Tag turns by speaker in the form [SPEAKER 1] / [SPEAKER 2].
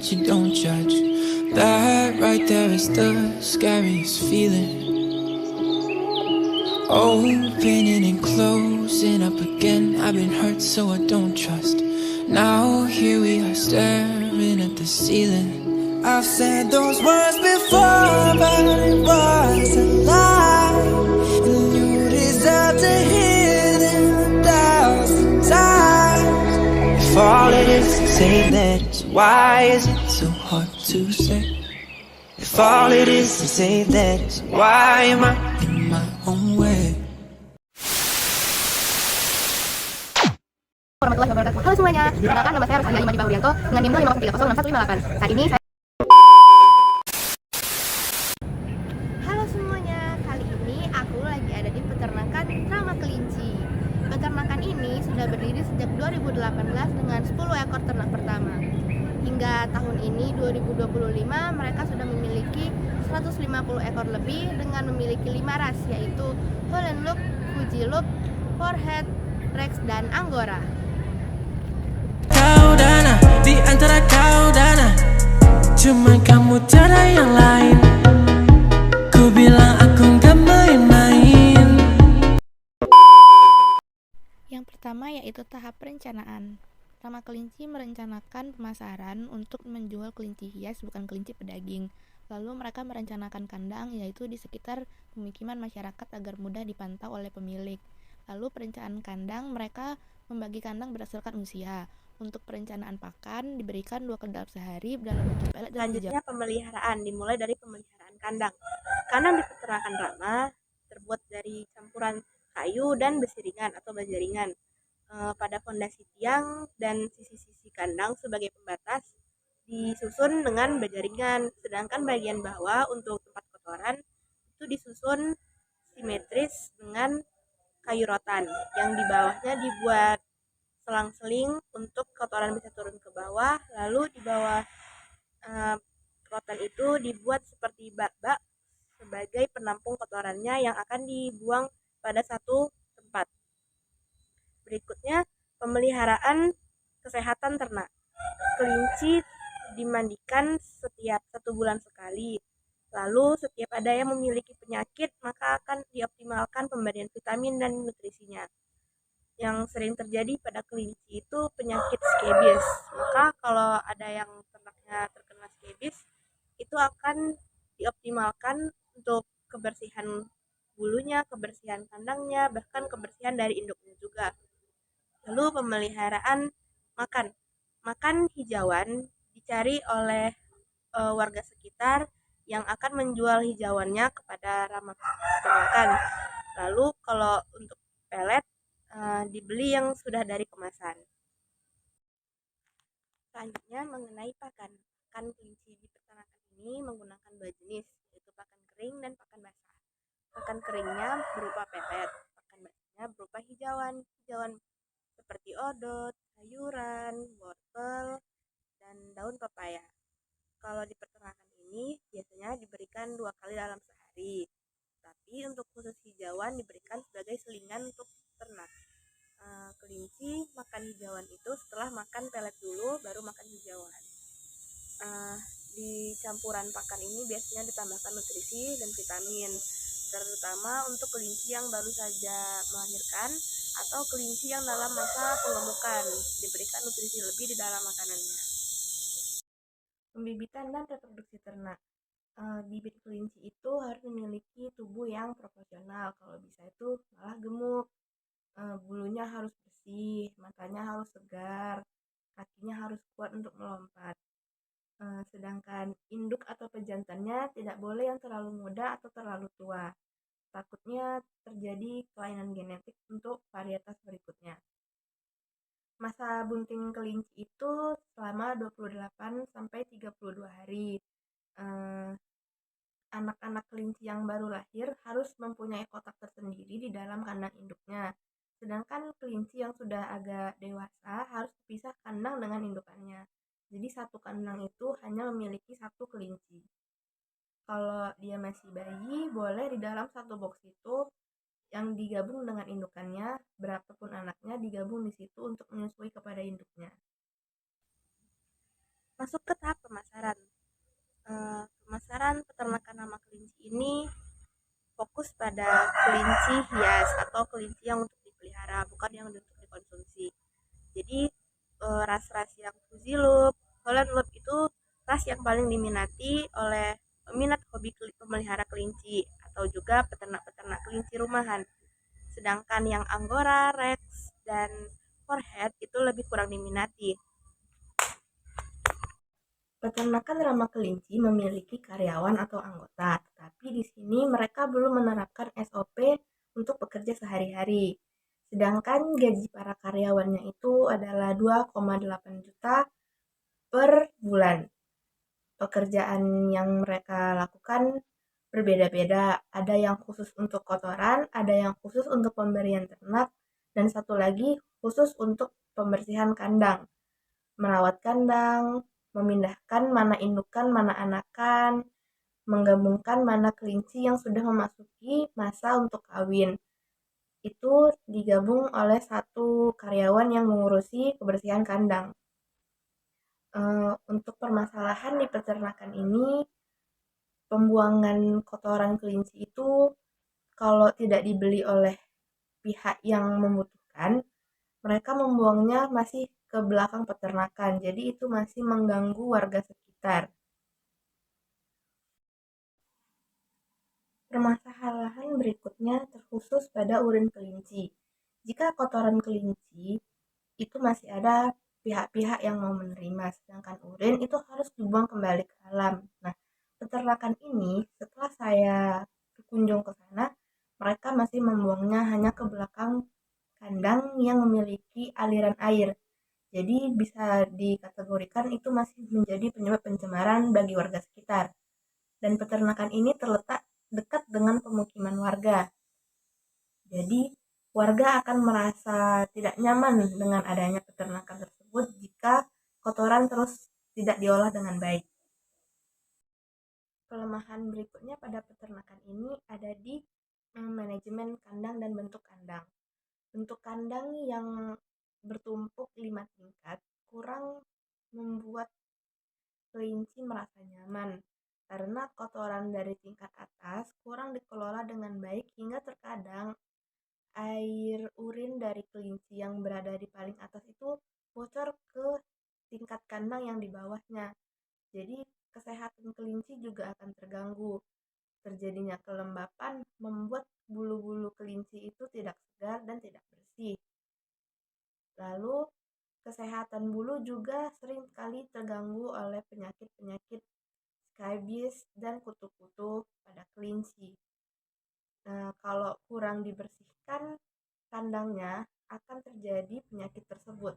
[SPEAKER 1] but you don't judge. That right there is the scariest feeling. Opening and closing up again. I've been hurt so I don't trust. Now here we are staring at the ceiling. I've said those words before, but it was a lie. And you deserve to hear them 1,000 times. If all it is to say that, why is it so hard to say? If all it is to say that, why am I in my own way?
[SPEAKER 2] Warahmatullahi wabarakatuh. Halo semuanya, perkenalkan nama saya Rosania Imadi Baurianto dengan NIM 05306158. Saat ini Halo semuanya, kali ini aku lagi ada di peternakan Rama Kelinci. Peternakan ini sudah berdiri sejak 2018 dengan 10 ekor ternak pertama. Hingga tahun ini 2025 mereka sudah memiliki 150 ekor lebih dengan memiliki 5 ras, yaitu Holland Look, Fuji Look, Forehead, Rex, dan Angora.
[SPEAKER 1] Kau dana, di antara kau dana, cuman kamu tiada yang lain. Ku bilang aku gak main-main.
[SPEAKER 2] Yang pertama yaitu tahap perencanaan. Rama Kelinci merencanakan pemasaran untuk menjual kelinci hias, bukan kelinci pedaging. Lalu mereka merencanakan kandang, yaitu di sekitar pemukiman masyarakat agar mudah dipantau oleh pemilik. Lalu perencanaan kandang, mereka membagi kandang berdasarkan usia. Untuk perencanaan pakan, diberikan 2 kedap sehari dalam bentuk pelet dan
[SPEAKER 3] Selanjutnya pemeliharaan, dimulai dari pemeliharaan kandang. Kandang di peternakan Rama terbuat dari campuran kayu dan besi ringan atau baja ringan. Pada fondasi tiang dan sisi-sisi kandang sebagai pembatas disusun dengan baja ringan, sedangkan bagian bawah untuk tempat kotoran itu disusun simetris dengan kayu rotan, yang di bawahnya dibuat selang-seling untuk kotoran bisa turun ke bawah. Lalu di bawah rotan itu dibuat seperti bak-bak sebagai penampung kotorannya yang akan dibuang pada satu tempat. Berikutnya, pemeliharaan kesehatan ternak. Kelinci dimandikan setiap 1 bulan sekali. Lalu setiap ada yang memiliki penyakit, maka akan dioptimalkan pemberian vitamin dan nutrisinya. Yang sering terjadi pada kelinci itu penyakit skebis. Maka kalau ada yang ternaknya terkena skebis, itu akan dioptimalkan untuk kebersihan bulunya, kebersihan kandangnya, bahkan kebersihan dari induknya juga. Lalu pemeliharaan makan. Makan hijauan dicari oleh warga sekitar yang akan menjual hijauannya kepada Rama Peternakan. Lalu kalau untuk pelet dibeli yang sudah dari kemasan. Selanjutnya mengenai pakan. Pakan kelinci di peternakan ini menggunakan 2 jenis, yaitu pakan kering dan pakan basah. Pakan keringnya berupa pelet, pakan basahnya berupa hijauan. Hijauan seperti odot, sayuran, wortel, dan daun pepaya. Kalau di peternakan ini biasanya diberikan 2 kali dalam sehari. Tapi untuk khusus hijauan diberikan sebagai selingan untuk ternak. Kelinci makan hijauan itu setelah makan pelet dulu, baru makan hijauan. Di campuran pakan ini biasanya ditambahkan nutrisi dan vitamin, terutama untuk kelinci yang baru saja melahirkan atau kelinci yang dalam masa pengemukan, diberikan nutrisi lebih di dalam makanannya. Pembibitan dan reproduksi ternak. Bibit kelinci itu harus memiliki tubuh yang proporsional, kalau bisa itu malah gemuk. Bulunya harus bersih, matanya harus segar, kakinya harus kuat untuk melompat. Sedangkan induk atau pejantannya tidak boleh yang terlalu muda atau terlalu tua. Takutnya terjadi kelainan genetik untuk varietas berikutnya. Masa bunting kelinci itu selama 28 sampai 32 hari. Anak-anak kelinci yang baru lahir harus mempunyai kotak tersendiri di dalam kandang induknya. Sedangkan kelinci yang sudah agak dewasa harus dipisah kandang dengan indukannya. Jadi satu kandang itu hanya memiliki 1 kelinci. Kalau dia masih bayi, boleh di dalam 1 box itu yang digabung dengan indukannya, berapapun anaknya digabung di situ untuk menyesuai kepada induknya. Masuk ke tahap pemasaran. Pemasaran peternakan nama kelinci ini fokus pada kelinci hias atau kelinci yang untuk dipelihara, bukan yang untuk dikonsumsi. Jadi ras-ras yang Fuzzy Loop, Holland Loop itu ras yang paling diminati oleh peminat hobi pemelihara kelinci atau juga peternak-peternak kelinci rumahan. Sedangkan yang Angora, Rex, dan Forehead itu lebih kurang diminati. Peternakan ramah kelinci memiliki karyawan atau anggota, tetapi di sini mereka belum menerapkan SOP untuk bekerja sehari-hari. Sedangkan gaji para karyawannya itu adalah 2,8 juta per bulan. Pekerjaan yang mereka lakukan berbeda-beda. Ada yang khusus untuk kotoran, ada yang khusus untuk pemberian ternak, dan satu lagi khusus untuk pembersihan kandang. Merawat kandang, memindahkan mana indukan, mana anakan, menggabungkan mana kelinci yang sudah memasuki masa untuk kawin. Itu digabung oleh satu karyawan yang mengurusi kebersihan kandang. Untuk permasalahan di peternakan ini, pembuangan kotoran kelinci itu kalau tidak dibeli oleh pihak yang membutuhkan, mereka membuangnya masih ke belakang peternakan. Jadi itu masih mengganggu warga sekitar. Permasalahan berikutnya terkhusus pada urin kelinci. Jika kotoran kelinci itu masih ada pihak-pihak yang mau menerima, sedangkan urin itu harus dibuang kembali ke alam. Nah, peternakan ini setelah saya berkunjung ke sana, mereka masih membuangnya hanya ke belakang kandang yang memiliki aliran air. Jadi bisa dikategorikan itu masih menjadi penyebab pencemaran bagi warga sekitar. Dan peternakan ini terletak dekat dengan pemukiman warga. Jadi warga akan merasa tidak nyaman dengan adanya peternakan tersebut jika kotoran terus tidak diolah dengan baik. Kelemahan berikutnya pada peternakan ini ada di manajemen kandang dan bentuk kandang. Bentuk kandang yang bertumpuk 5 tingkat kurang membuat kelinci merasa nyaman karena kotoran dari tingkat atas kurang dikelola dengan baik hingga terkadang air urin dari kelinci yang berada di paling atas itu bocor ke tingkat kandang yang di bawahnya. Jadi kesehatan kelinci juga akan terganggu. Terjadinya kelembapan membuat bulu-bulu kelinci itu tidak segar dan tidak bersih. Lalu kesehatan bulu juga sering kali terganggu oleh penyakit-penyakit scabies dan kutu-kutu pada kelinci. Nah, kalau kurang dibersihkan kandangnya akan terjadi penyakit tersebut.